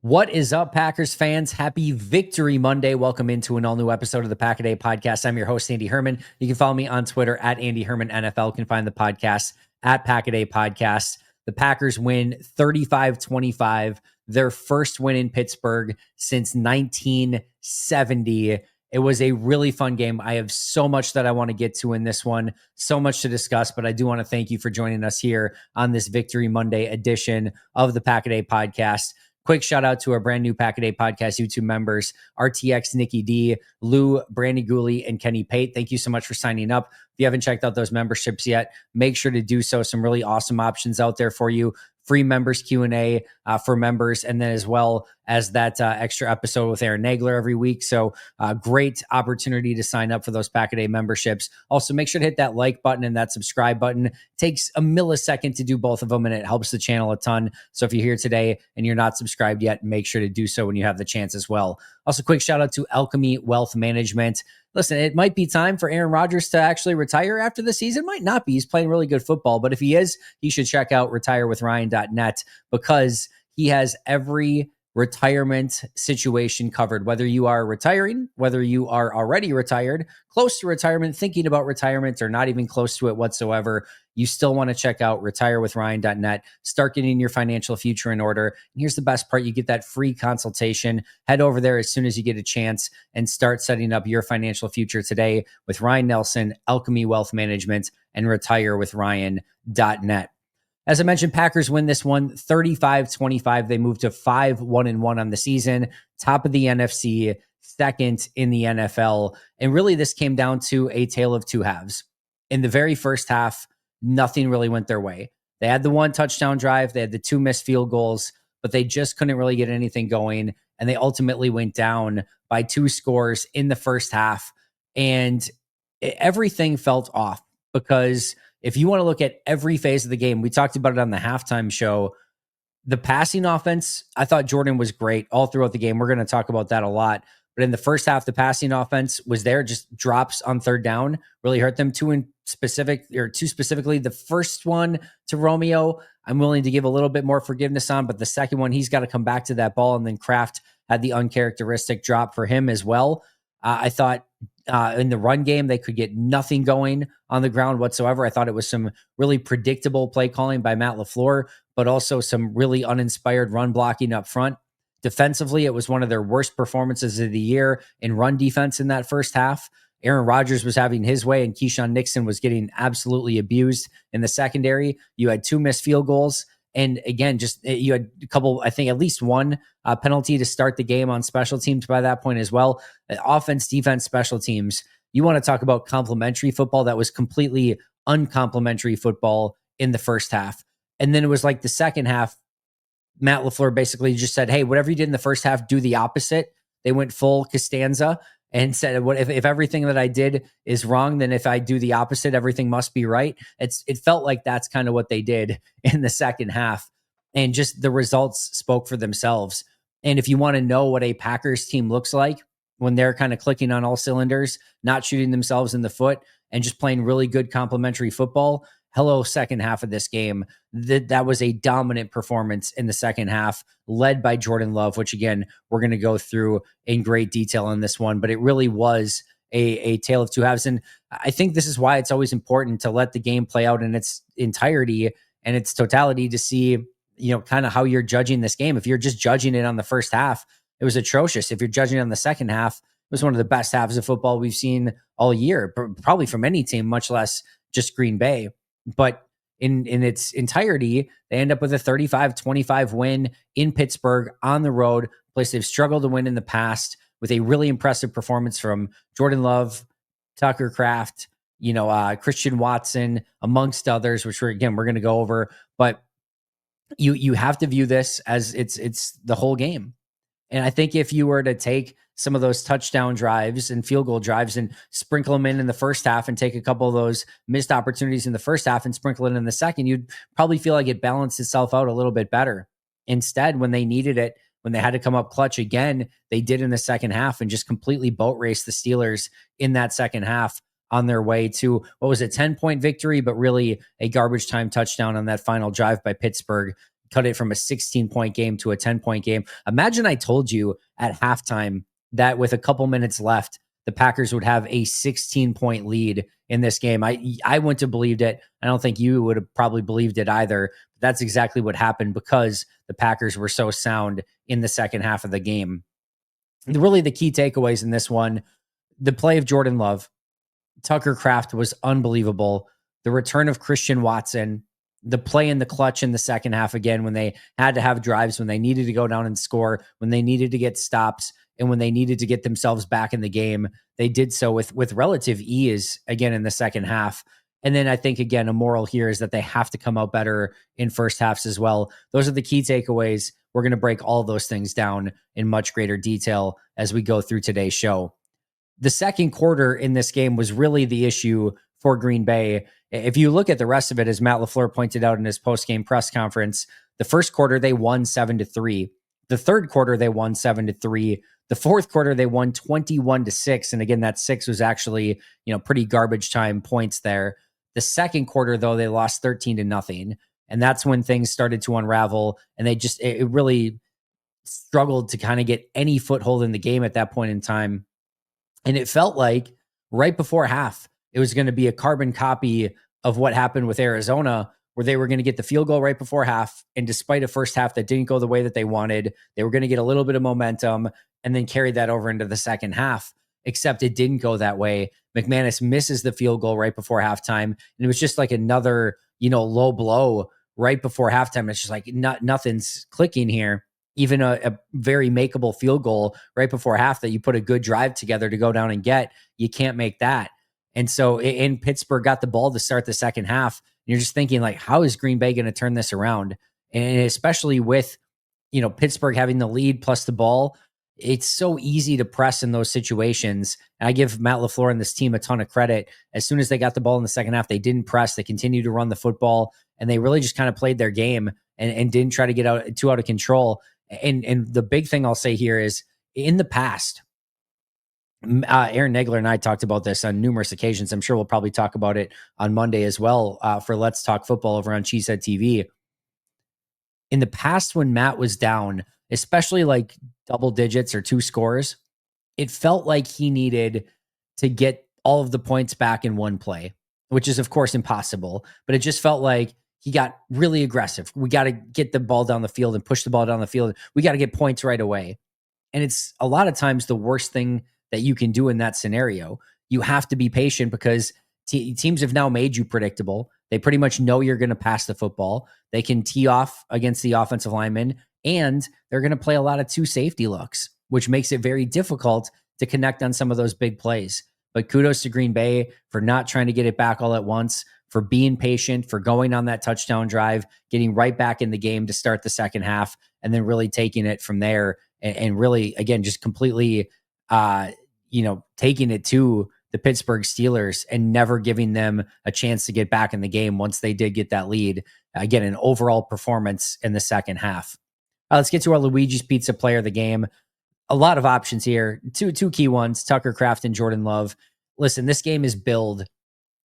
What is up, Packers fans? Happy Victory Monday. Welcome into an all-new episode of the Pack-A-Day Podcast. I'm your host, Andy Herman. You can follow me on Twitter at Andy Herman NFL. You can find the podcast at Pack-A-Day Podcast. The Packers win 35-25, their first win in Pittsburgh since 1970. It was a really fun game. I have so much that I want to get to in this one, so much to discuss, but I do want to thank you for joining us here on this Victory Monday edition of the Pack-A-Day Podcast. Quick shout out to our brand new Pack-A-Day Podcast YouTube members, RTX, Nikki D, Lou, Brandy Gooley, and Kenny Pate. Thank you so much for signing up. If you haven't checked out those memberships yet, make sure to do so. Some really awesome options out there for you. Free members Q&A for members, and then as well as that extra episode with Aaron Nagler every week. So great opportunity to sign up for those Pack-A-Day memberships. Also, make sure to hit that like button and that subscribe button. It takes a millisecond to do both of them, and it helps the channel a ton. So if you're here today and you're not subscribed yet, make sure to do so when you have the chance as well. Also, quick shout out to Alchemy Wealth Management. Listen, it might be time for Aaron Rodgers to actually retire after the season. Might not be. He's playing really good football. But if he is, he should check out retirewithryan.net because he has every retirement situation covered. Whether you are retiring, whether you are already retired, close to retirement, thinking about retirement, or not even close to it whatsoever, you still want to check out retirewithryan.net. Start getting your financial future in order. And here's the best part. You get that free consultation. Head over there as soon as you get a chance and start setting up your financial future today with Ryan Nelson, Alchemy Wealth Management, and retirewithryan.net. As I mentioned, Packers win this one 35-25. They move to 5-1-1 on the season, top of the NFC, second in the NFL. And really, this came down to a tale of two halves. In the very first half, nothing really went their way. They had the one touchdown drive, they had the two missed field goals, but they just couldn't really get anything going. And they ultimately went down by 2 scores in the first half. And everything felt off because if you want to look at every phase of the game, we talked about it on the halftime show. The passing offense, I thought Jordan was great all throughout the game. We're going to talk about that a lot. But in the first half, the passing offense was there, just drops on third down, really hurt them. Two specifically. The first one to Romeo, I'm willing to give a little bit more forgiveness on, but the second one, he's got to come back to that ball. And then Kraft had the uncharacteristic drop for him as well. I thought in the run game, they could get nothing going on the ground whatsoever. I thought it was some really predictable play calling by Matt LaFleur, but also some really uninspired run blocking up front. Defensively, it was one of their worst performances of the year in run defense in that first half. Aaron Rodgers was having his way, and Keyshawn Nixon was getting absolutely abused in the secondary. You had 2 missed field goals. And again, just you had a couple, I think at least one penalty to start the game on special teams by that point as well. Offense, defense, special teams. You want to talk about complementary football. That was completely uncomplimentary football in the first half. And then it was like the second half, Matt LaFleur basically just said, hey, whatever you did in the first half, do the opposite. They went full Costanza and said, "What if everything that I did is wrong, then if I do the opposite, everything must be right." It felt like that's kind of what they did in the second half. And just the results spoke for themselves. And if you want to know what a Packers team looks like when they're kind of clicking on all cylinders, not shooting themselves in the foot, and just playing really good complementary football, hello, second half of this game. That was a dominant performance in the second half, led by Jordan Love, which again, we're going to go through in great detail in this one, but it really was a tale of two halves. And I think this is why it's always important to let the game play out in its entirety and its totality to see, kind of how you're judging this game. If you're just judging it on the first half, it was atrocious. If you're judging it on the second half, it was one of the best halves of football we've seen all year, probably from any team, much less just Green Bay. But in its entirety, they end up with a 35-25 win in Pittsburgh on the road, a place they've struggled to win in the past, with a really impressive performance from Jordan Love, Tucker Kraft, Christian Watson, amongst others, which we're going to go over. But you have to view this as it's the whole game. And I think if you were to take some of those touchdown drives and field goal drives and sprinkle them in the first half and take a couple of those missed opportunities in the first half and sprinkle it in the second, you'd probably feel like it balanced itself out a little bit better. Instead, when they needed it, when they had to come up clutch again, they did in the second half and just completely boat raced the Steelers in that second half on their way to, what was a 10-point victory, but really a garbage time touchdown on that final drive by Pittsburgh cut it from a 16-point game to a 10-point game. Imagine I told you at halftime that with a couple minutes left, the Packers would have a 16-point lead in this game. I wouldn't have believed it. I don't think you would have probably believed it either. That's exactly what happened because the Packers were so sound in the second half of the game. Really, the key takeaways in this one, the play of Jordan Love, Tucker Kraft was unbelievable. The return of Christian Watson, the play in the clutch in the second half again, when they had to have drives, when they needed to go down and score, when they needed to get stops, and when they needed to get themselves back in the game, they did so with relative ease again in the second half. And then I think, again, a moral here is that they have to come out better in first halves as well. Those are the key takeaways. We're going to break all those things down in much greater detail as we go through today's show. The second quarter in this game was really the issue for Green Bay. If you look at the rest of it, as Matt LaFleur pointed out in his post-game press conference, the first quarter they won 7-3. The third quarter they won 7-3. The fourth quarter they won 21-6. And again, that 6 was actually, pretty garbage time points there. The second quarter, though, they lost 13-0. And that's when things started to unravel. And it really struggled to kind of get any foothold in the game at that point in time. And it felt like right before half, it was going to be a carbon copy of what happened with Arizona, where they were going to get the field goal right before half. And despite a first half that didn't go the way that they wanted, they were going to get a little bit of momentum and then carry that over into the second half, except it didn't go that way. McManus misses the field goal right before halftime. And it was just like another, low blow right before halftime. It's just like nothing's clicking here. Even a very makeable field goal right before half that you put a good drive together to go down and get, you can't make that. And so in Pittsburgh got the ball to start the second half. And you're just thinking, like, how is Green Bay going to turn this around? And especially with, Pittsburgh having the lead plus the ball, it's so easy to press in those situations. And I give Matt LaFleur and this team a ton of credit. As soon as they got the ball in the second half, they didn't press. They continued to run the football, and they really just kind of played their game and didn't try to get too out of control. And the big thing I'll say here is, in the past, Aaron Nagler and I talked about this on numerous occasions. I'm sure we'll probably talk about it on Monday as well for Let's Talk Football over on Cheesehead TV. In the past, when Matt was down, especially like double digits or 2 scores, it felt like he needed to get all of the points back in one play, which is, of course, impossible. But it just felt like he got really aggressive. We got to get the ball down the field and push the ball down the field. We got to get points right away. And it's a lot of times the worst thing that you can do in that scenario. You have to be patient because teams have now made you predictable. They pretty much know you're going to pass the football. They can tee off against the offensive linemen, and they're going to play a lot of 2 safety looks, which makes it very difficult to connect on some of those big plays. But kudos to Green Bay for not trying to get it back all at once, for being patient, for going on that touchdown drive, getting right back in the game to start the second half, and then really taking it from there and really, again, just completely, taking it to the Pittsburgh Steelers and never giving them a chance to get back in the game once they did get that lead. Again, an overall performance in the second half. Let's get to our Luigi's Pizza player of the game. A lot of options here. Two key ones, Tucker Kraft and Jordan Love. Listen, this game is billed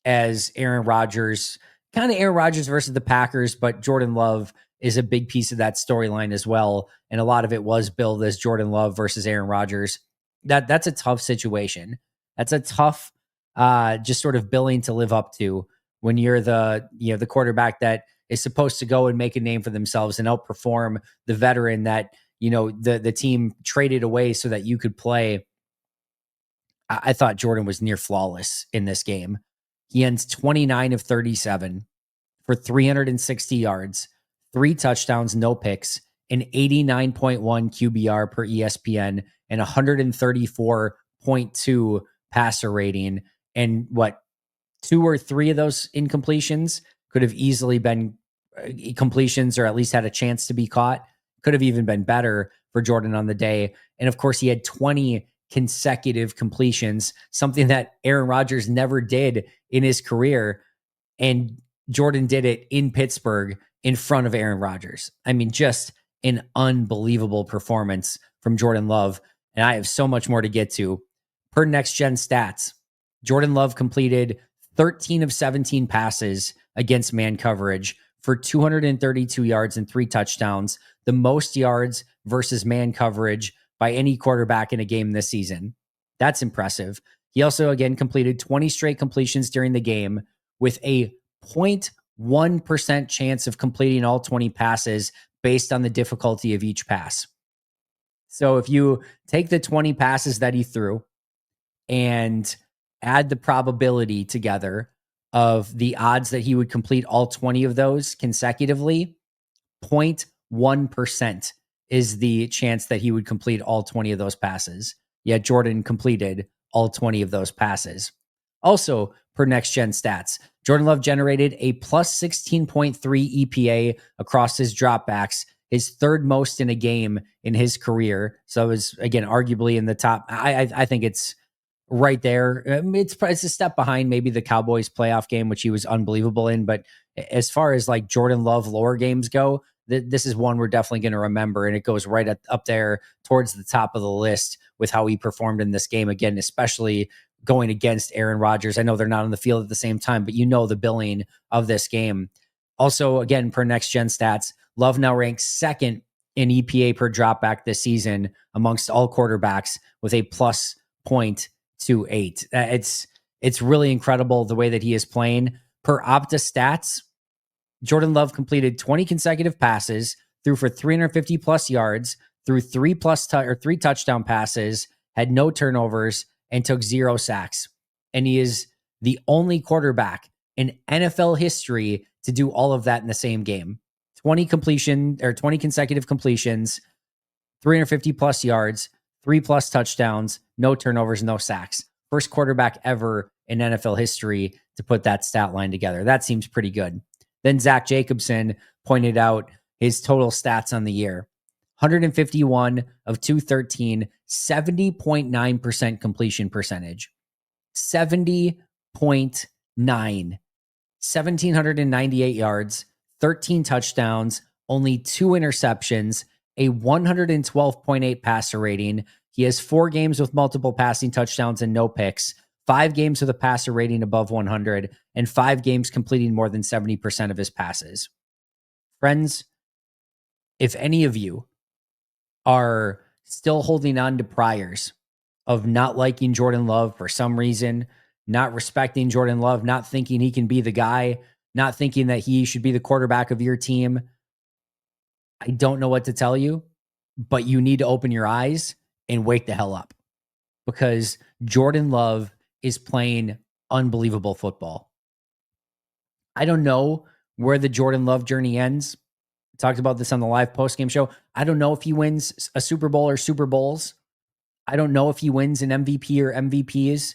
as Aaron Rodgers versus the Packers, but Jordan Love is a big piece of that storyline as well. And a lot of it was billed as Jordan Love versus Aaron Rodgers. That's a tough situation. That's a tough just sort of billing to live up to when you're the quarterback that is supposed to go and make a name for themselves and outperform the veteran that, the team traded away so that you could play. I thought Jordan was near flawless in this game. He ends 29 of 37 for 360 yards, 3 touchdowns, no picks, an 89.1 QBR per ESPN, and 134.2 passer rating. And 2 or 3 of those incompletions could have easily been completions, or at least had a chance to be caught. Could have even been better for Jordan on the day. And of course, he had 20 consecutive completions, something that Aaron Rodgers never did in his career. And Jordan did it in Pittsburgh in front of Aaron Rodgers. I mean, just an unbelievable performance from Jordan Love. And I have so much more to get to. Per Next Gen Stats, Jordan Love completed 13 of 17 passes against man coverage for 232 yards and 3 touchdowns, the most yards versus man coverage by any quarterback in a game this season. That's impressive. He also, again, completed 20 straight completions during the game with a 0.1% chance of completing all 20 passes based on the difficulty of each pass. So if you take the 20 passes that he threw and add the probability together of the odds that he would complete all 20 of those consecutively, 0.1% is the chance that he would complete all 20 of those passes. Yet Jordan completed all 20 of those passes. Also, per Next Gen Stats, Jordan Love generated a plus 16.3 EPA across his dropbacks, his third most in a game in his career. So it was, again, arguably in the top. I think it's right there. It's a step behind maybe the Cowboys playoff game, which he was unbelievable in. But as far as like Jordan Love lore games go, this is one we're definitely going to remember. And it goes right up there towards the top of the list with how he performed in this game. Again, especially going against Aaron Rodgers. I know they're not on the field at the same time, but you know the billing of this game. Also, again, per Next Gen Stats, Love now ranks second in EPA per dropback this season amongst all quarterbacks with a plus 0.28. It's really incredible the way that he is playing. Per Opta Stats, Jordan Love completed 20 consecutive passes, threw for 350 plus yards, threw three touchdown passes, had no turnovers, and took 0 sacks. And he is the only quarterback in NFL history to do all of that in the same game. 20 consecutive completions, 350 plus yards, 3 plus touchdowns, no turnovers, no sacks. First quarterback ever in NFL history to put that stat line together. That seems pretty good. Then Zach Jacobson pointed out his total stats on the year. 151 of 213, 70.9% completion percentage. 70.9. 1,798 yards, 13 touchdowns, only 2 interceptions, a 112.8 passer rating. He has 4 games with multiple passing touchdowns and no picks, 5 games with a passer rating above 100, and 5 games completing more than 70% of his passes. Friends, if any of you are still holding on to priors of not liking Jordan Love for some reason, not respecting Jordan Love, not thinking he can be the guy, not thinking that he should be the quarterback of your team, I don't know what to tell you, but you need to open your eyes and wake the hell up, because Jordan Love is playing unbelievable football. I don't know where the Jordan Love journey ends. I talked about this on the live postgame show. I don't know if he wins a Super Bowl or Super Bowls. I don't know if he wins an MVP or MVPs.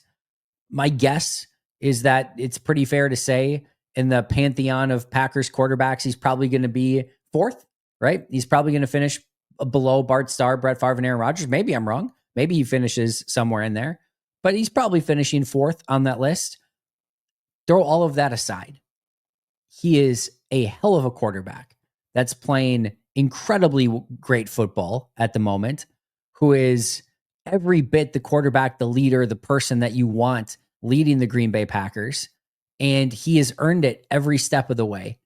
My guess is that it's pretty fair to say in the pantheon of Packers quarterbacks, he's probably going to be 4th, right? He's probably going to finish below Bart Starr, Brett Favre, and Aaron Rodgers. Maybe I'm wrong. Maybe he finishes somewhere in there, but he's probably finishing 4th on that list. Throw all of that aside. He is a hell of a quarterback that's playing incredibly great football at the moment, who is every bit the quarterback, the leader, the person that you want leading the Green Bay Packers. And he has earned it every step of the way.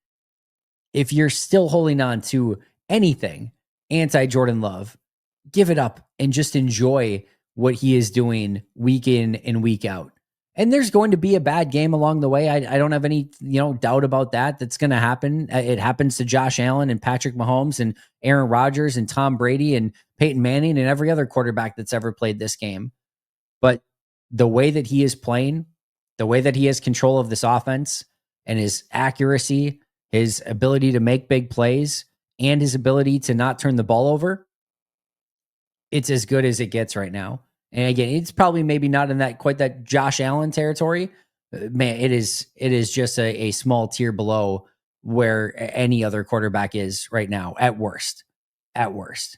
If you're still holding on to anything anti-Jordan Love, give it up and just enjoy what he is doing week in and week out. And there's going to be a bad game along the way. I don't have any doubt about that. That's going to happen. It happens to Josh Allen and Patrick Mahomes and Aaron Rodgers and Tom Brady and Peyton Manning and every other quarterback that's ever played this game. But the way that he is playing, the way that he has control of this offense and his accuracy, his ability to make big plays, and his ability to not turn the ball over, it's as good as it gets right now. And again, it's probably maybe not in quite that Josh Allen territory. Man, it is just a small tier below where any other quarterback is right now, at worst. At worst.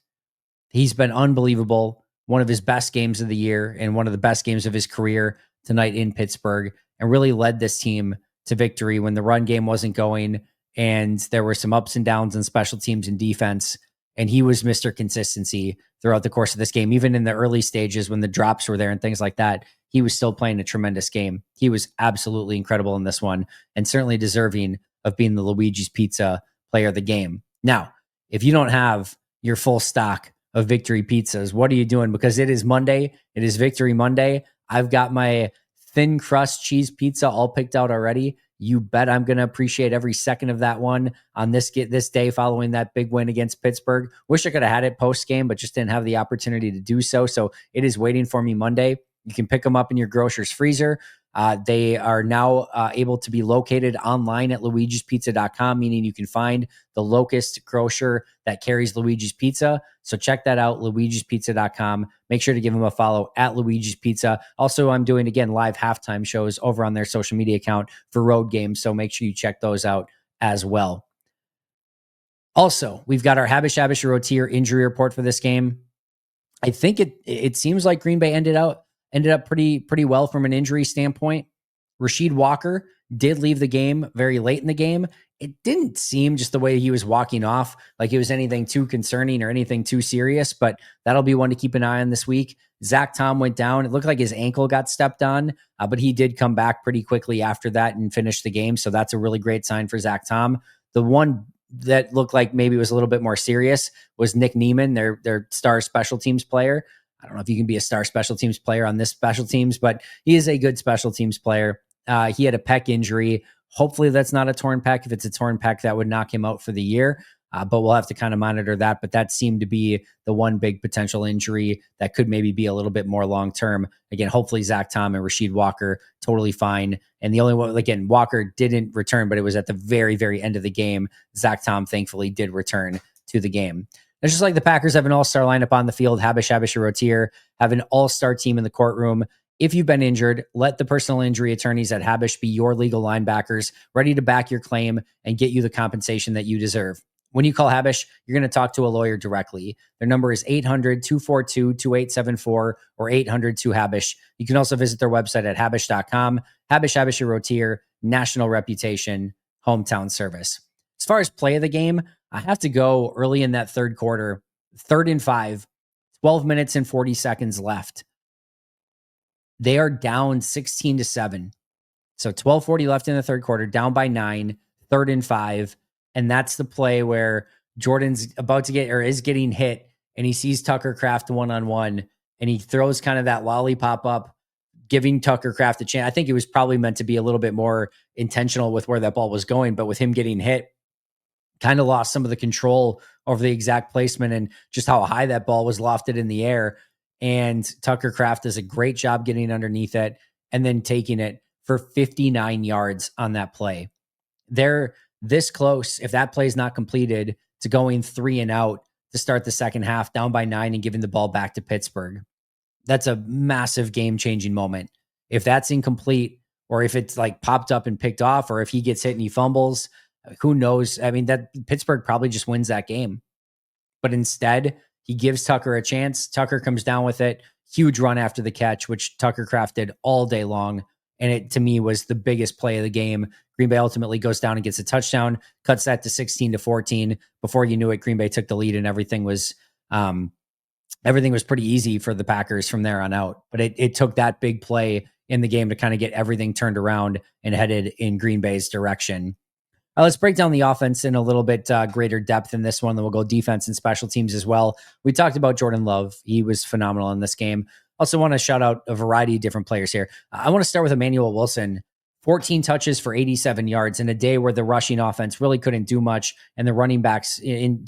He's been unbelievable. One of his best games of the year and one of the best games of his career tonight in Pittsburgh, and really led this team to victory when the run game wasn't going and there were some ups and downs in special teams and defense. And he was Mr. Consistency throughout the course of this game. Even in the early stages when the drops were there and things like that, he was still playing a tremendous game. He was absolutely incredible in this one and certainly deserving of being the Luigi's Pizza player of the game. Now, if you don't have your full stock of Victory pizzas, what are you doing? Because it is Monday. It is Victory Monday. I've got my thin crust cheese pizza all picked out already. You bet I'm going to appreciate every second of that one on this day following that big win against Pittsburgh. Wish I could have had it post game, but just didn't have the opportunity to do so. So it is waiting for me Monday. You can pick them up in your grocer's freezer. They are now able to be located online at luigispizza.com, meaning you can find the locust grocer that carries Luigi's Pizza. So check that out, luigispizza.com. Make sure to give them a follow at Luigi's Pizza. Also, I'm doing, again, live halftime shows over on their social media account for road games. So make sure you check those out as well. Also, we've got our Habish Rotier injury report for this game. I think it seems like Green Bay ended up pretty well from an injury standpoint. Rasheed Walker did leave the game very late in the game. It didn't seem, just the way he was walking off, like it was anything too concerning or anything too serious, but that'll be one to keep an eye on this week. Zach Tom went down. It looked like his ankle got stepped on, but he did come back pretty quickly after that and finish the game. So that's a really great sign for Zach Tom. The one that looked like maybe was a little bit more serious was Nick Neiman, their star special teams player. I don't know if you can be a star special teams player on this special teams, but he is a good special teams player. He had a pec injury. Hopefully that's not a torn pec. If it's a torn pec, that would knock him out for the year. But we'll have to kind of monitor that. But that seemed to be the one big potential injury that could maybe be a little bit more long-term. Again, hopefully Zach Tom and Rasheed Walker, totally fine. And the only one, again, Walker didn't return, but it was at the very, very end of the game. Zach Tom thankfully did return to the game. It's just like the Packers have an all-star lineup on the field. Habish Rotier have an all-star team in the courtroom. If you've been injured, let the personal injury attorneys at Habish be your legal linebackers, ready to back your claim and get you the compensation that you deserve. When you call Habish, you're going to talk to a lawyer directly. Their number is 800-242-2874 or 800-2HABISH. You can also visit their website at habish.com. Habish Rotier, national reputation, hometown service. As far as play of the game, I have to go early in that third quarter, 3rd and 5, 12 minutes and 40 seconds left. They are down 16-7. So 12:40 left in the third quarter, down by 9, 3rd and 5. And that's the play where Jordan's about to get, or is getting hit, and he sees Tucker Kraft one-on-one, and he throws kind of that lollipop up, giving Tucker Kraft a chance. I think it was probably meant to be a little bit more intentional with where that ball was going, but with him getting hit, kind of lost some of the control over the exact placement and just how high that ball was lofted in the air. And Tucker Kraft does a great job getting underneath it and then taking it for 59 yards on that play. They're this close, if that play is not completed, to going 3 and out to start the second half, down by 9 and giving the ball back to Pittsburgh. That's a massive game-changing moment. If that's incomplete, or if it's like popped up and picked off, or if he gets hit and he fumbles, who knows? I mean, that Pittsburgh probably just wins that game. But instead, he gives Tucker a chance. Tucker comes down with it. Huge run after the catch, which Tucker Kraft did all day long. And it, to me, was the biggest play of the game. Green Bay ultimately goes down and gets a touchdown, cuts that to 16-14. Before you knew it, Green Bay took the lead, and everything was pretty easy for the Packers from there on out. But it took that big play in the game to kind of get everything turned around and headed in Green Bay's direction. Let's break down the offense in a little bit greater depth in this one. Then we'll go defense and special teams as well. We talked about Jordan Love. He was phenomenal in this game. Also want to shout out a variety of different players here. I want to start with Emmanuel Wilson. 14 touches for 87 yards in a day where the rushing offense really couldn't do much, and the running backs, in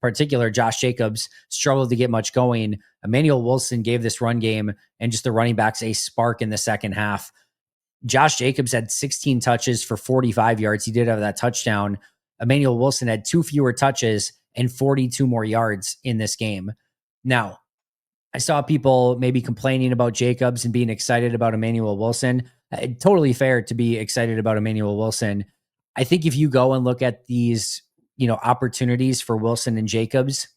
particular Josh Jacobs, struggled to get much going. Emmanuel Wilson gave this run game and just the running backs a spark in the second half. Josh Jacobs had 16 touches for 45 yards. He did have that touchdown. Emmanuel Wilson had 2 fewer touches and 42 more yards in this game. Now, I saw people maybe complaining about Jacobs and being excited about Emmanuel Wilson. Totally fair to be excited about Emmanuel Wilson. I think if you go and look at these, opportunities for Wilson and Jacobs,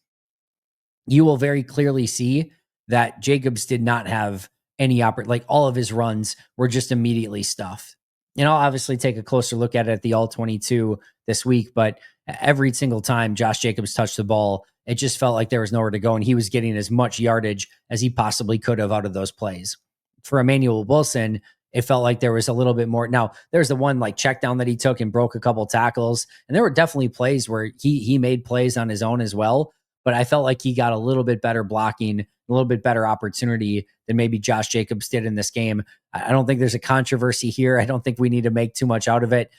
you will very clearly see that Jacobs did not have any all of his runs were just immediately stuffed. And I'll obviously take a closer look at it at the All-22 this week, but every single time Josh Jacobs touched the ball, it just felt like there was nowhere to go, and he was getting as much yardage as he possibly could have out of those plays. For Emmanuel Wilson, it felt like there was a little bit more. Now, there's the one like check down that he took and broke a couple tackles. And there were definitely plays where he made plays on his own as well. But I felt like he got a little bit better blocking, a little bit better opportunity than maybe Josh Jacobs did in this game. I don't think there's a controversy here. I don't think we need to make too much out of it.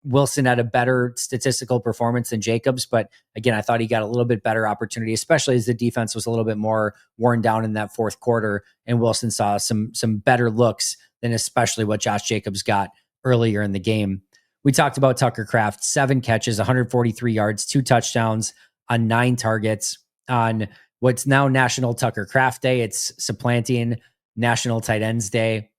Wilson had a better statistical performance than Jacobs, but again, I thought he got a little bit better opportunity, especially as the defense was a little bit more worn down in that fourth quarter, and Wilson saw some better looks than especially what Josh Jacobs got earlier in the game. We talked about Tucker Kraft, 7 catches, 143 yards, 2 touchdowns on 9 targets on what's now National Tucker Kraft Day. It's supplanting National Tight Ends Day.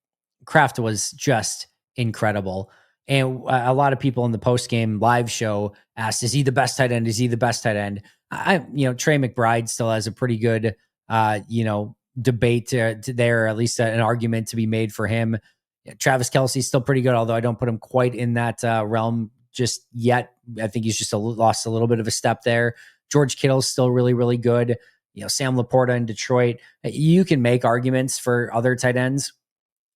Kraft was just incredible. And a lot of people in the post-game live show asked, is he the best tight end? Is he the best tight end? Trey McBride still has a pretty good, debate to there, or at least an argument to be made for him. Travis Kelce's still pretty good, although I don't put him quite in that realm just yet. I think he's just lost a little bit of a step there. George Kittle's still really, really good. Sam Laporta in Detroit. You can make arguments for other tight ends.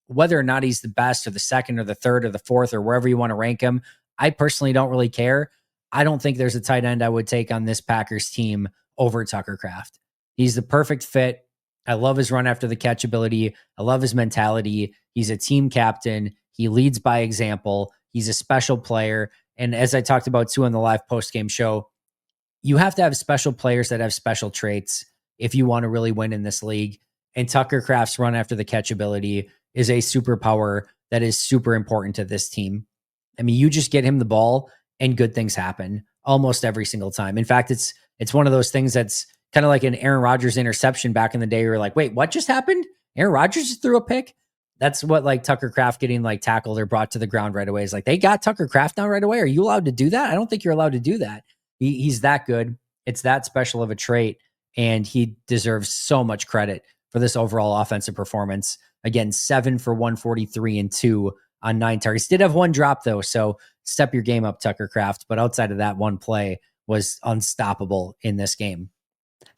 Whether or not he's the best or the second or the third or the fourth or wherever you want to rank him, I personally don't really care. I don't think there's a tight end I would take on this Packers team over Tucker Kraft. He's the perfect fit. I love his run after the catch ability. I love his mentality. He's a team captain. He leads by example. He's a special player. And as I talked about too on the live post-game show, you have to have special players that have special traits if you want to really win in this league. And Tucker Kraft's run after the catch ability is a superpower that is super important to this team. I mean, you just get him the ball and good things happen almost every single time. In fact, it's one of those things that's kind of like an Aaron Rodgers interception back in the day. You're like, wait, what just happened? Aaron Rodgers just threw a pick? That's what like Tucker Kraft getting like tackled or brought to the ground right away is like, they got Tucker Kraft down right away. Are you allowed to do that? I don't think you're allowed to do that. He's that good. It's that special of a trait, and he deserves so much credit for this overall offensive performance. Again, 7 for 143 and 2 on 9 targets. Did have 1 drop though, so step your game up, Tucker Kraft. But outside of that, 1 play was unstoppable in this game.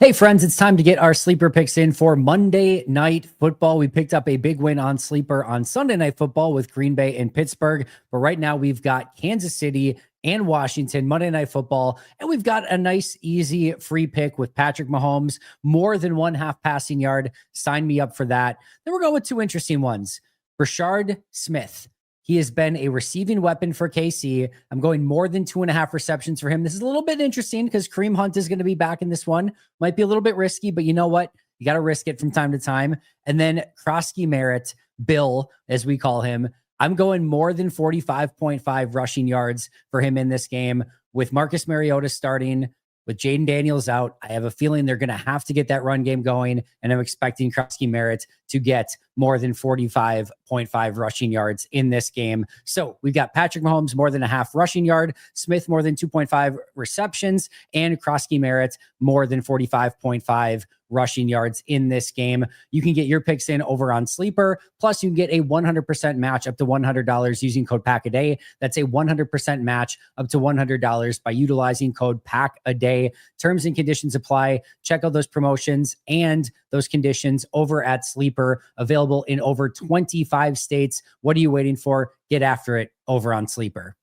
Hey friends, it's time to get our sleeper picks in for Monday Night Football. We picked up a big win on sleeper on Sunday Night Football with Green Bay and Pittsburgh. But right now we've got Kansas City and Washington, Monday Night Football. And we've got a nice, easy, free pick with Patrick Mahomes, more than 1.5 passing yard. Sign me up for that. Then we're going with 2 interesting ones. Rashard Smith. He has been a receiving weapon for KC. I'm going more than 2.5 receptions for him. This is a little bit interesting because Kareem Hunt is going to be back in this one. Might be a little bit risky, but you know what? You got to risk it from time to time. And then Krosky Merritt, Bill, as we call him, I'm going more than 45.5 rushing yards for him in this game. With Marcus Mariota starting, with Jaden Daniels out, I have a feeling they're going to have to get that run game going, and I'm expecting Krosky Merritt to get more than 45.5 rushing yards in this game. So we've got Patrick Mahomes more than 0.5 rushing yard, Smith more than 2.5 receptions, and Krosky Merritt more than 45.5 rushing yards in this game. You can get your picks in over on Sleeper. Plus, you can get a 100% match up to $100 using code PACKADAY. That's a 100% match up to $100 by utilizing code PACKADAY. Terms and conditions apply. Check out those promotions and those conditions over at Sleeper, available in over 25 states. What are you waiting for? Get after it over on Sleeper.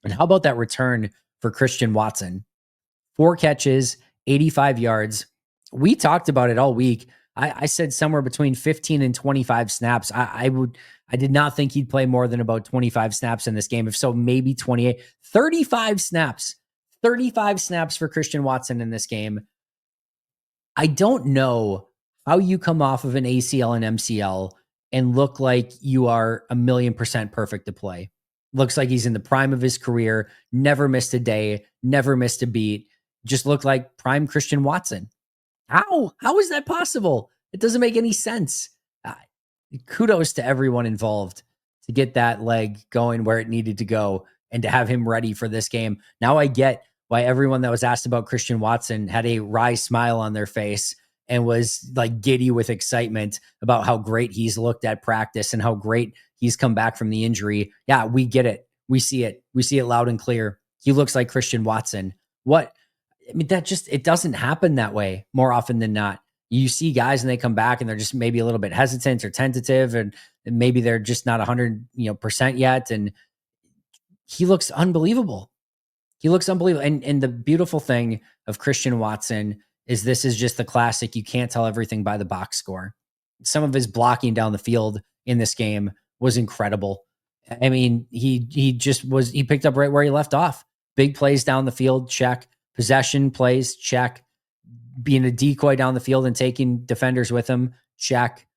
And how about that return for Christian Watson? 4 catches, 85 yards. We talked about it all week. I said somewhere between 15 and 25 snaps. I did not think he'd play more than about 25 snaps in this game. If so, maybe 28, 35 snaps. 35 snaps for Christian Watson in this game. I don't know how you come off of an ACL and MCL and look like you are 1,000,000% perfect to play. Looks like he's in the prime of his career, never missed a day, never missed a beat. Just looked like prime Christian Watson. How is that possible? It doesn't make any sense. Kudos to everyone involved to get that leg going where it needed to go and to have him ready for this game. Now I get why everyone that was asked about Christian Watson had a wry smile on their face and was like giddy with excitement about how great he's looked at practice and how great he's come back from the injury. Yeah, we get it. We see it. We see it loud and clear. He looks like Christian Watson. What? I mean, it doesn't happen that way more often than not. You see guys and they come back and they're just maybe a little bit hesitant or tentative, and maybe they're just not 100% yet. And he looks unbelievable. He looks unbelievable. And the beautiful thing of Christian Watson is this is just the classic. You can't tell everything by the box score. Some of his blocking down the field in this game was incredible. I mean, he picked up right where he left off. Big plays down the field, check. Possession plays, check. Being a decoy down the field and taking defenders with him, check.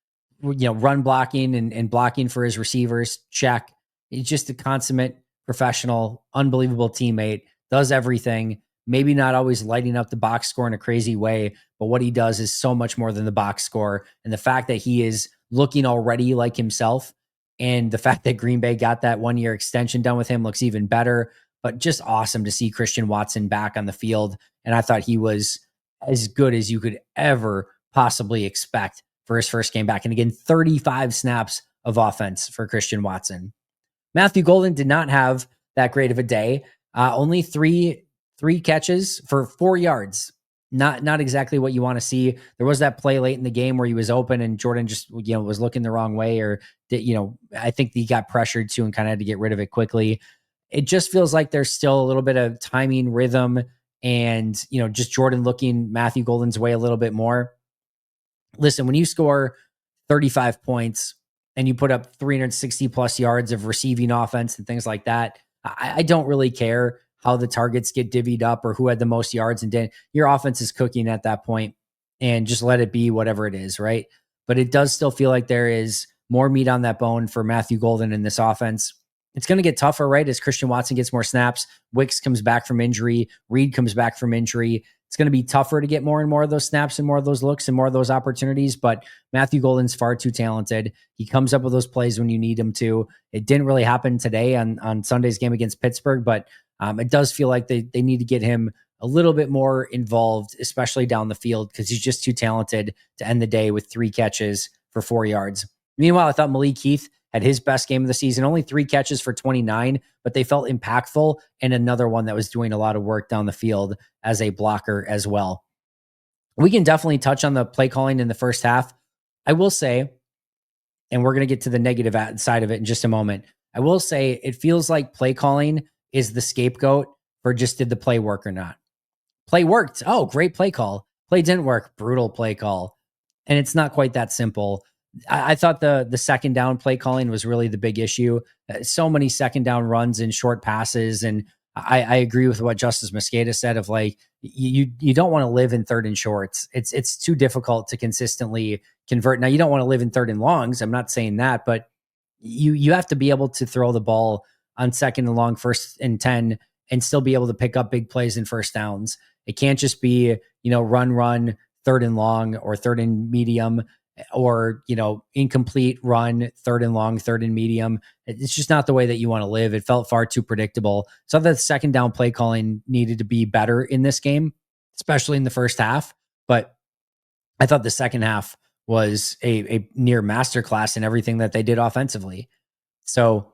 Run blocking and blocking for his receivers, check. He's just a consummate professional, unbelievable teammate, does everything. Maybe not always lighting up the box score in a crazy way, but what he does is so much more than the box score. And the fact that he is looking already like himself, and the fact that Green Bay got that 1-year extension done with him looks even better. But just awesome to see Christian Watson back on the field. And I thought he was as good as you could ever possibly expect for his first game back. And again, 35 snaps of offense for Christian Watson. Matthew Golden did not have that great of a day. Only three catches for 4 yards. Not exactly what you want to see. There was that play late in the game where he was open and Jordan just was looking the wrong way, or I think he got pressured too and kind of had to get rid of it quickly. It just feels like there's still a little bit of timing, rhythm, and just Jordan looking Matthew Golden's way a little bit more. Listen, when you score 35 points and you put up 360 plus yards of receiving offense and things like that, I don't really care how the targets get divvied up or who had the most yards. And your offense is cooking at that point, and just let it be whatever it is, right? But it does still feel like there is more meat on that bone for Matthew Golden in this offense. It's going to get tougher, right? As Christian Watson gets more snaps, Wicks comes back from injury, Reed comes back from injury. It's going to be tougher to get more and more of those snaps and more of those looks and more of those opportunities. But Matthew Golden's far too talented. He comes up with those plays when you need him to. It didn't really happen today on Sunday's game against Pittsburgh, but it does feel like they need to get him a little bit more involved, especially down the field, because he's just too talented to end the day with 3 catches for 4 yards. Meanwhile, I thought Malik Heath had his best game of the season, only 3 catches for 29, but they felt impactful, and another one that was doing a lot of work down the field as a blocker as well. We can definitely touch on the play calling in the first half. I will say, and we're going to get to the negative side of it in just a moment, I will say it feels like play calling is the scapegoat for just did the play work or not. Play worked. Oh, great play call. Play didn't work. Brutal play call. And it's not quite that simple. I thought the second down play calling was really the big issue. So many second down runs and short passes. And I agree with what Justice Mosqueda said of like, you don't want to live in third and shorts. It's too difficult to consistently convert. Now, you don't want to live in third and longs. I'm not saying that, but you have to be able to throw the ball on second and long, 1st and 10, and still be able to pick up big plays in first downs. It can't just be, run, 3rd and long or 3rd and medium, or, incomplete run, 3rd and long, 3rd and medium. It's just not the way that you want to live. It felt far too predictable. So the second down play calling needed to be better in this game, especially in the first half. But I thought the second half was a near masterclass in everything that they did offensively. So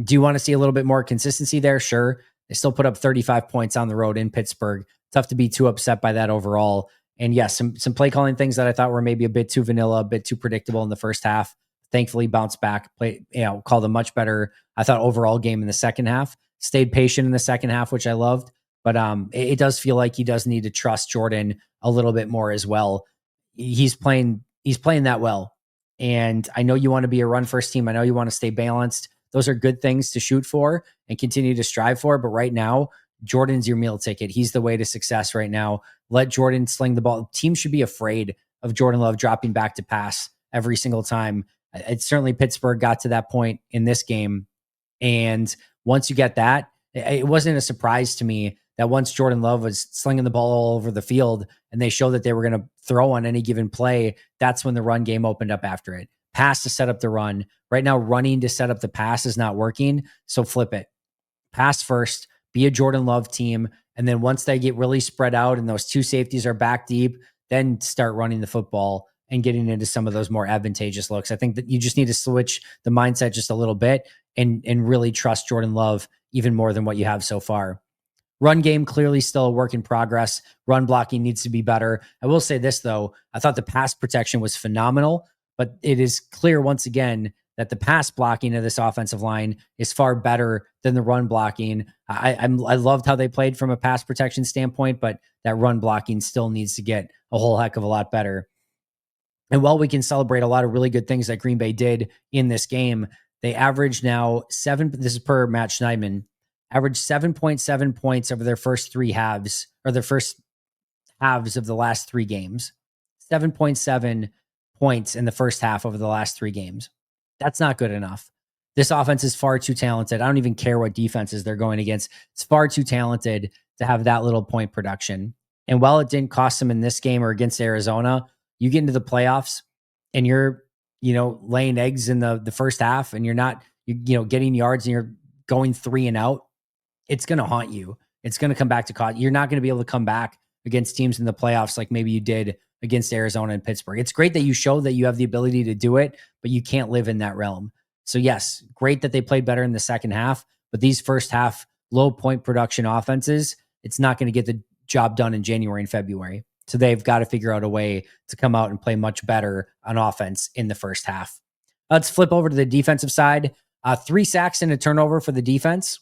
do you want to see a little bit more consistency there? Sure. They still put up 35 points on the road in Pittsburgh. Tough to be too upset by that overall. And yes, some play calling things that I thought were maybe a bit too vanilla, a bit too predictable in the first half. Thankfully bounced back, called a much better, I thought, overall game in the second half. Stayed patient in the second half, which I loved. But it does feel like he does need to trust Jordan a little bit more as well. He's playing that well. And I know you want to be a run first team. I know you want to stay balanced. Those are good things to shoot for and continue to strive for. But right now, Jordan's your meal ticket. He's the way to success right now. Let Jordan sling the ball. Teams should be afraid of Jordan Love dropping back to pass every single time. It's certainly Pittsburgh got to that point in this game. And once you get that, it wasn't a surprise to me that once Jordan Love was slinging the ball all over the field and they showed that they were going to throw on any given play, that's when the run game opened up after it. Pass to set up the run. Right now, running to set up the pass is not working. So flip it. Pass first, be a Jordan Love team. And then once they get really spread out and those 2 safeties are back deep, then start running the football and getting into some of those more advantageous looks. I think that you just need to switch the mindset just a little bit and really trust Jordan Love even more than what you have so far. Run game clearly still a work in progress. Run blocking needs to be better. I will say this, though. I thought the pass protection was phenomenal, but it is clear once again that the pass blocking of this offensive line is far better than the run blocking. I loved how they played from a pass protection standpoint, but that run blocking still needs to get a whole heck of a lot better. And while we can celebrate a lot of really good things that Green Bay did in this game, they averaged now this is per Matt Schneidman, averaged 7.7 points over their first three halves, or their first halves of the last three games. 7.7 points in the first half over the last three games. That's not good enough. This offense is far too talented. I don't even care what defenses they're going against. It's far too talented to have that little point production. And while it didn't cost them in this game or against Arizona, you get into the playoffs and you're, laying eggs in the first half and you're not, getting yards and you're going 3 and out. It's going to haunt you. It's going to come back to cause. You're not going to be able to come back against teams in the playoffs like maybe you did against Arizona and Pittsburgh. It's great that you show that you have the ability to do it, but you can't live in that realm. So yes, great that they played better in the second half, but these first half low point production offenses, it's not going to get the job done in January and February. So they've got to figure out a way to come out and play much better on offense in the first half. Let's flip over to the defensive side. 3 sacks and a turnover for the defense.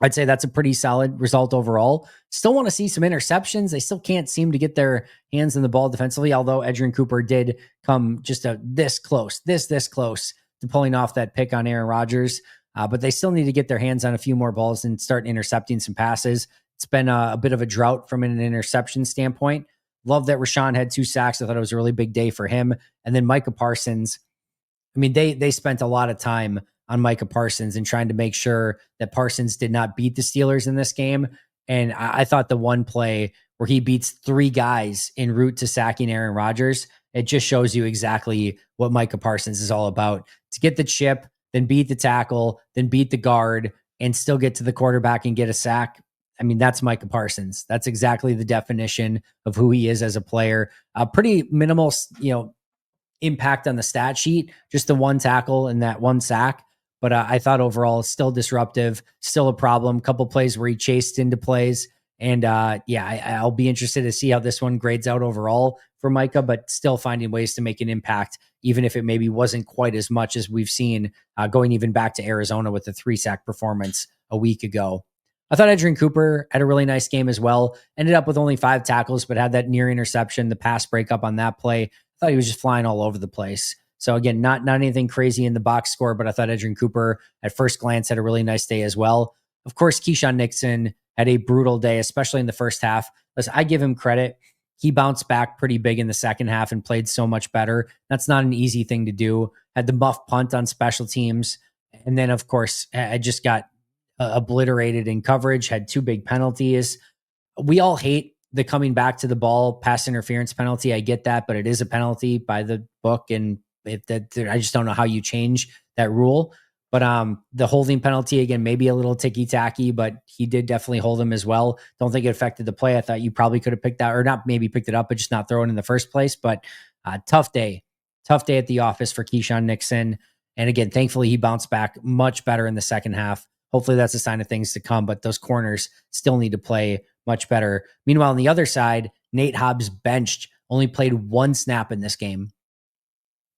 I'd say that's a pretty solid result overall. Still want to see some interceptions. They still can't seem to get their hands on the ball defensively, although Adrian Cooper did come just this close to pulling off that pick on Aaron Rodgers. But they still need to get their hands on a few more balls and start intercepting some passes. It's been a bit of a drought from an interception standpoint. Love that Rashawn had 2 sacks. I thought it was a really big day for him. And then Micah Parsons. I mean, they spent a lot of time on Micah Parsons and trying to make sure that Parsons did not beat the Steelers in this game. And I thought the one play where he beats 3 guys en route to sacking Aaron Rodgers, it just shows you exactly what Micah Parsons is all about. To get the chip, then beat the tackle, then beat the guard, and still get to the quarterback and get a sack. I mean, that's Micah Parsons. That's exactly the definition of who he is as a player. Pretty minimal, impact on the stat sheet, just the 1 tackle and that 1 sack. But I thought overall still disruptive, still a problem. Couple plays where he chased into plays. And I'll be interested to see how this one grades out overall for Micah, but still finding ways to make an impact, even if it maybe wasn't quite as much as we've seen going even back to Arizona with the 3-sack performance a week ago. I thought Adrian Cooper had a really nice game as well. Ended up with only 5 tackles, but had that near interception, the pass breakup on that play. I thought he was just flying all over the place. So again, not anything crazy in the box score, but I thought Adrian Cooper at first glance had a really nice day as well. Of course, Keyshawn Nixon had a brutal day, especially in the first half. Listen, I give him credit. He bounced back pretty big in the second half and played so much better. That's not an easy thing to do. Had the muff punt on special teams. And then, of course, I just got obliterated in coverage, had 2 big penalties. We all hate the coming back to the ball pass interference penalty. I get that, but it is a penalty by the book. And I just don't know how you change that rule. But the holding penalty, again, maybe a little ticky-tacky, but he did definitely hold him as well. Don't think it affected the play. I thought you probably could have picked that, or not maybe picked it up, but just not throw it in the first place. But tough day at the office for Keyshawn Nixon. And again, thankfully, he bounced back much better in the second half. Hopefully that's a sign of things to come, but those corners still need to play much better. Meanwhile, on the other side, Nate Hobbs benched, only played 1 snap in this game.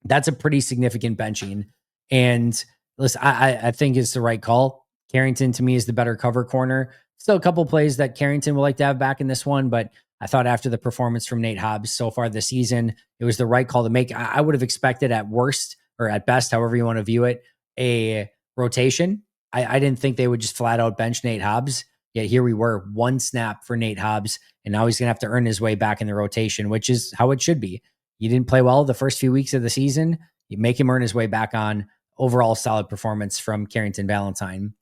That's a pretty significant benching. And listen, I think it's the right call. Carrington, to me, is the better cover corner. Still a couple plays that Carrington would like to have back in this one, but I thought after the performance from Nate Hobbs so far this season, it was the right call to make. I would have expected at worst, or at best, however you want to view it, a rotation. I didn't think they would just flat out bench Nate Hobbs. Yet here we were, 1 snap for Nate Hobbs, and now he's going to have to earn his way back in the rotation, which is how it should be. You didn't play well the first few weeks of the season. You make him earn his way back on. Overall solid performance from Carrington Valentine.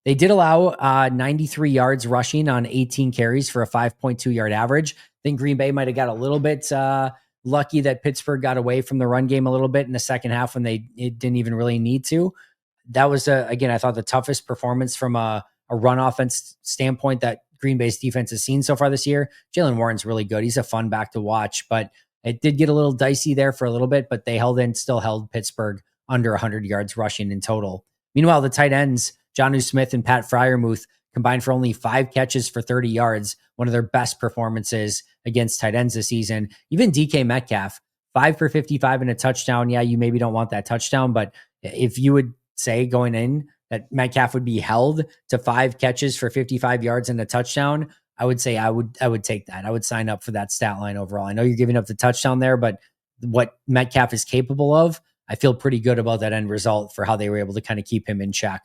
They did allow 93 yards rushing on 18 carries for a 5.2 yard average. I think Green Bay might have got a little bit lucky that Pittsburgh got away from the run game a little bit in the second half when it didn't even really need to. That was, again, I thought the toughest performance from a run offense standpoint that Green Bay's defense has seen so far this year. Jaylen Warren's really good. He's a fun back to watch, but it did get a little dicey there for a little bit, but they still held Pittsburgh under 100 yards rushing in total. Meanwhile, the tight ends, Jonnu Smith and Pat Freiermuth, combined for only 5 catches for 30 yards, one of their best performances against tight ends this season. Even DK Metcalf, 5 for 55 and a touchdown. Yeah, you maybe don't want that touchdown, but if you would say going in that Metcalf would be held to 5 catches for 55 yards and a touchdown, I would say I would take that. I would sign up for that stat line overall. I know you're giving up the touchdown there, but what Metcalf is capable of, I feel pretty good about that end result for how they were able to kind of keep him in check.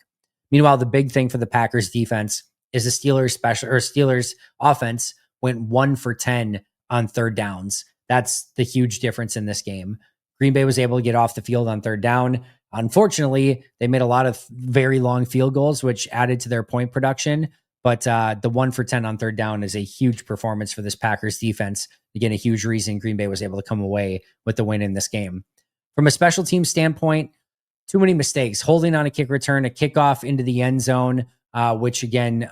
Meanwhile, the big thing for the Packers defense is the Steelers offense went 1 for 10 on third downs. That's the huge difference in this game. Green Bay was able to get off the field on third down. Unfortunately, they made a lot of very long field goals, which added to their point production. But the 1 for 10 on third down is a huge performance for this Packers defense. Again, a huge reason Green Bay was able to come away with the win in this game. From a special team standpoint, too many mistakes. Holding on a kick return, a kickoff into the end zone, which again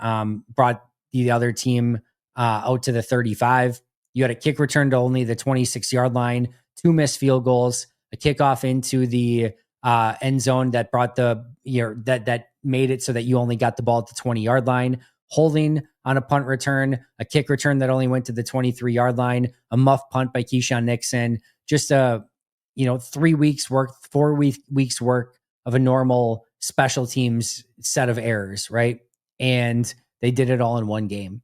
brought the other team out to the 35. You had a kick return to only the 26-yard line, 2 missed field goals, a kickoff into the end zone that brought that made it so that you only got the ball at the 20-yard line. Holding on a punt return, a kick return that only went to the 23-yard line, a muff punt by Keyshawn Nixon. Just 3 weeks work, 4 weeks work of a normal special teams set of errors, right? And they did it all in one game.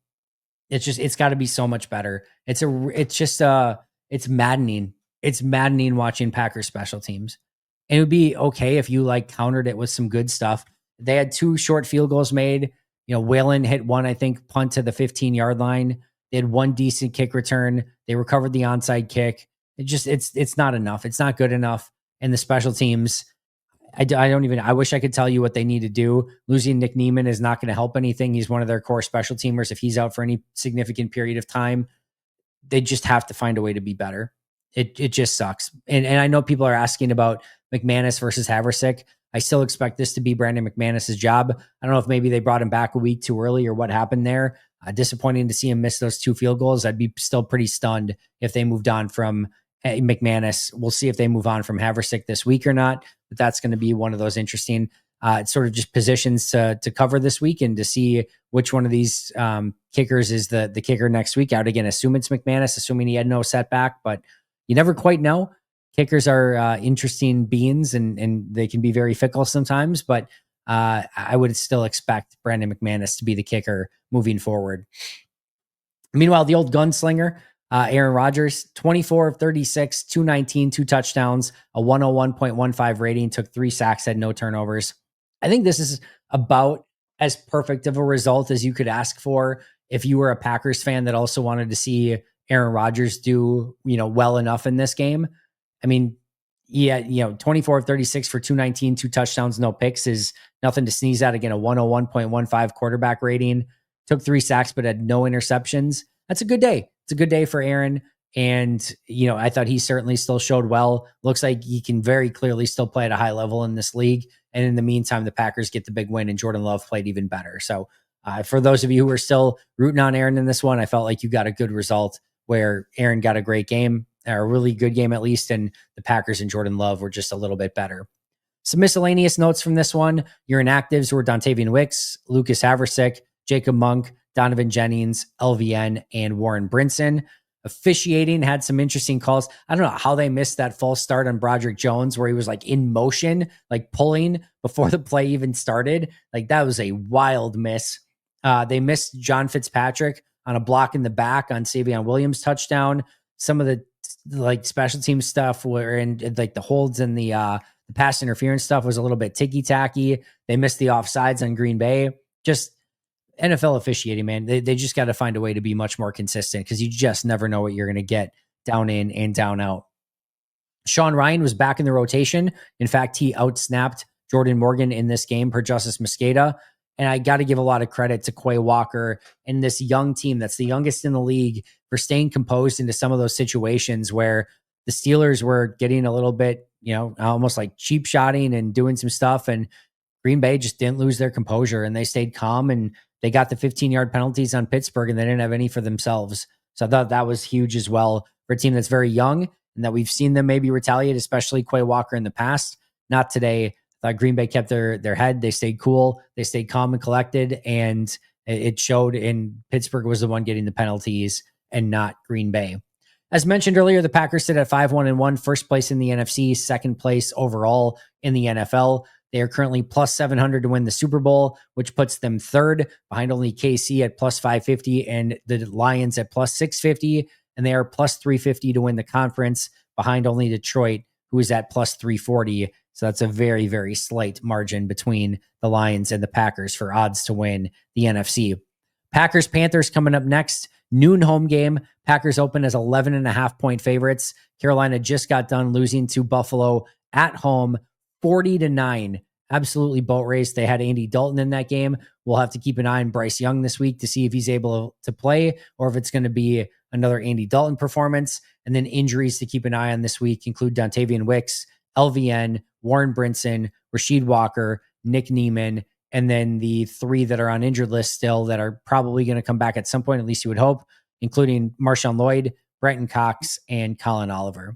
It's got to be so much better. It's maddening. It's maddening watching Packers special teams. And it would be okay if you countered it with some good stuff. They had 2 short field goals made. Whalen hit one, I think, punt to the 15-yard line. They had 1 decent kick return. They recovered the onside kick. It's not enough. It's not good enough. And the special teams, I wish I could tell you what they need to do. Losing Nick Niemann is not going to help anything. He's one of their core special teamers. If he's out for any significant period of time, they just have to find a way to be better. It just sucks. And I know people are asking about McManus versus Haversick. I still expect this to be Brandon McManus's job. I don't know if maybe they brought him back a week too early or what happened there. Disappointing to see him miss those 2 field goals. I'd be still pretty stunned if they moved on from McManus. We'll see if they move on from Haversick this week or not, but that's going to be one of those interesting sort of just positions to cover this week and to see which one of these kickers is the kicker next week. I would again assume it's McManus, assuming he had no setback, but you never quite know. Kickers are interesting beings and they can be very fickle sometimes, but I would still expect Brandon McManus to be the kicker moving forward. Meanwhile, the old gunslinger, Aaron Rodgers, 24 of 36, 219, 2 touchdowns, a 101.15 rating, took 3 sacks, had no turnovers. I think this is about as perfect of a result as you could ask for if you were a Packers fan that also wanted to see Aaron Rodgers do, well enough in this game. I mean, 24 of 36 for 219, 2 touchdowns, no picks is nothing to sneeze at. Again, a 101.15 quarterback rating, took 3 sacks, but had no interceptions. That's a good day. It's a good day for Aaron. And, I thought he certainly still showed well. Looks like he can very clearly still play at a high level in this league. And in the meantime, the Packers get the big win and Jordan Love played even better. So for those of you who are still rooting on Aaron in this one, I felt like you got a good result where Aaron got a great game, or a really good game at least, and the Packers and Jordan Love were just a little bit better. Some miscellaneous notes from this one. Your inactives were Dontavian Wicks, Lucas Haversick, Jacob Monk, Donovan Jennings, LVN, and Warren Brinson. Officiating had some interesting calls. I don't know how they missed that false start on Broderick Jones where he was in motion, pulling before the play even started. That was a wild miss. They missed John Fitzpatrick on a block in the back on Savion Williams' touchdown. Some of the special team stuff were in the holds and the pass interference stuff was a little bit ticky-tacky. They missed the offsides on Green Bay. Just NFL officiating, man. They just got to find a way to be much more consistent because you just never know what you're going to get down in and down out. Sean Ryan was back in the rotation. In fact, he outsnapped Jordan Morgan in this game per Justice Mosqueda. And I got to give a lot of credit to Quay Walker and this young team that's the youngest in the league for staying composed into some of those situations where the Steelers were getting a little bit, almost cheap shotting and doing some stuff. And Green Bay just didn't lose their composure and they stayed calm and they got the 15-yard penalties on Pittsburgh and they didn't have any for themselves. So I thought that was huge as well for a team that's very young and that we've seen them maybe retaliate, especially Quay Walker in the past. Not today. I thought Green Bay kept their head. They stayed cool. They stayed calm and collected. And It showed, in Pittsburgh was the one getting the penalties and not Green Bay. As mentioned earlier, the Packers sit at 5-1-1, first place in the NFC, second place overall in the NFL. They are currently plus 700 to win the Super Bowl, which puts them third, behind only KC at plus 550 and the Lions at plus 650. And they are plus 350 to win the conference, behind only Detroit, who is at plus 340. So that's a very, very slight margin between the Lions and the Packers for odds to win the NFC. Packers-Panthers coming up next. Noon home game. Packers open as 11.5-point favorites. Carolina just got done losing to Buffalo at home 40-9. Absolutely boat race. They had Andy Dalton in that game. We'll have to keep an eye on Bryce Young this week to see if he's able to play or if it's going to be another Andy Dalton performance. And then injuries to keep an eye on this week include Dontavian Wicks, LVN, Warren Brinson, Rasheed Walker, Nick Neiman, and then the three that are on injured list still that are probably going to come back at some point, at least you would hope, including Marshawn Lloyd, Brenton Cox, and Colin Oliver.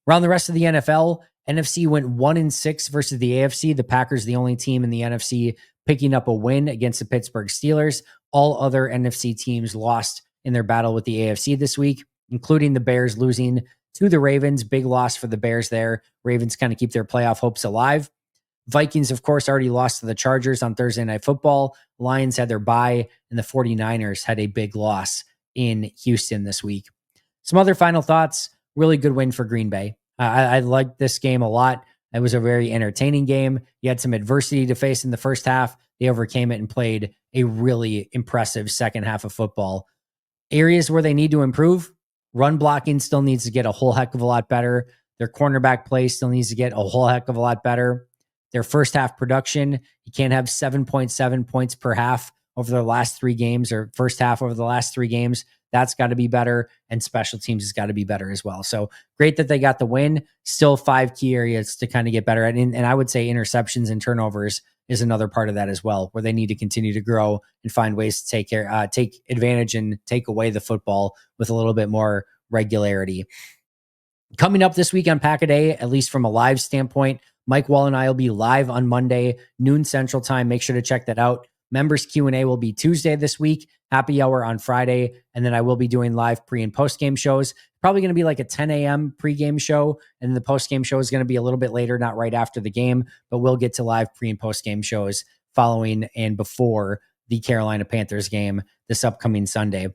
Around the rest of the NFL, NFC went 1-6 versus the AFC. The Packers, the only team in the NFC picking up a win against the Pittsburgh Steelers. All other NFC teams lost in their battle with the AFC this week, including the Bears losing to the Ravens. Big loss for the Bears there. Ravens kind of keep their playoff hopes alive. Vikings, of course, already lost to the Chargers on Thursday Night Football. Lions had their bye, and the 49ers had a big loss in Houston this week. Some other final thoughts. Really good win for Green Bay. I liked this game a lot. It was a very entertaining game. You had some adversity to face in the first half. They overcame it and played a really impressive second half of football. Areas where they need to improve. Run blocking still needs to get a whole heck of a lot better. Their cornerback play still needs to get a whole heck of a lot better. Their first half production, you can't have 7.7 points per half over their last three games, or first half over the last three games. That's got to be better. And special teams has got to be better as well. So great that they got the win. Still 5 key areas to kind of get better at. And I would say interceptions and turnovers is another part of that as well, where they need to continue to grow and find ways to take advantage and take away the football with a little bit more regularity. Coming up this week on Pack-A-Day, at least from a live standpoint, Mike Wall and I will be live on Monday, noon Central Time. Make sure to check that out. Members Q&A will be Tuesday this week, happy hour on Friday, and then I will be doing live pre- and post-game shows. Probably going to be like a 10 a.m. pre-game show, and the post-game show is going to be a little bit later, not right after the game, but we'll get to live pre- and post-game shows following and before the Carolina Panthers game this upcoming Sunday.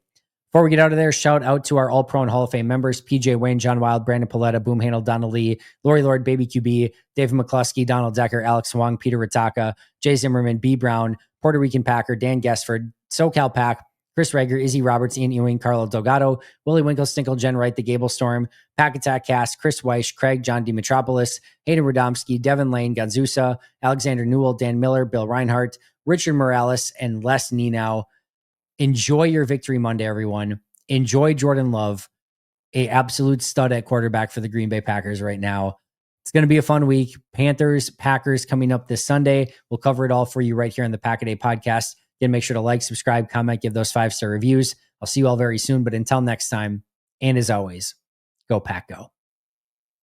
Before we get out of there, shout out to our All-Pro and Hall of Fame members, PJ Wayne, John Wild, Brandon Paletta, Boom Handle, Donna Lee, Lori Lord, Baby QB, David McCluskey, Donald Decker, Alex Wong, Peter Ritaka, Jay Zimmerman, B. Brown, Puerto Rican Packer, Dan Guestford, SoCal Pack, Chris Rager, Izzy Roberts, Ian Ewing, Carlo Delgado, Willie Winkle, Stinkle, Jen Wright, The Gable Storm, Pack Attack Cast, Chris Weish, Craig, John Dimitropoulos, Hayden Radomski, Devin Lane, Ganzusa, Alexander Newell, Dan Miller, Bill Reinhart, Richard Morales, and Les Nenow. Enjoy your Victory Monday, everyone. Enjoy Jordan Love, a absolute stud at quarterback for the Green Bay Packers right now. It's going to be a fun week. Panthers, Packers coming up this Sunday. We'll cover it all for you right here on the Pack-A-Day podcast. Again, make sure to like, subscribe, comment, give those 5-star reviews. I'll see you all very soon. But until next time, and as always, go Pack Go.